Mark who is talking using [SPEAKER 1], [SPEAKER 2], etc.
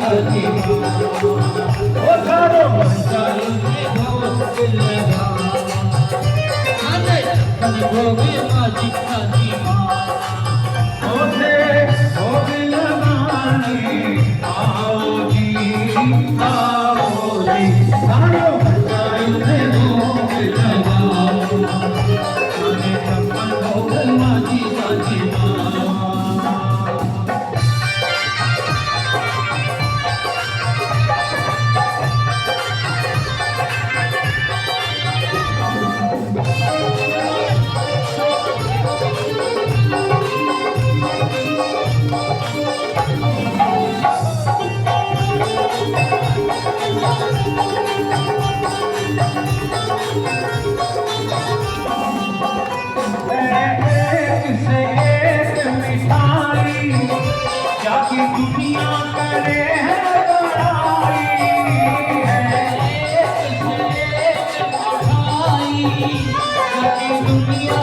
[SPEAKER 1] साजी ओ थारो मंचाल में भोग लगा आने भोग माजी साजी ओथे भोग लगानी आओ जी थारो मंचाल में भोग लगाओ आने भोग माजी साजी दुनिया करे है बड़ाई है दुनिया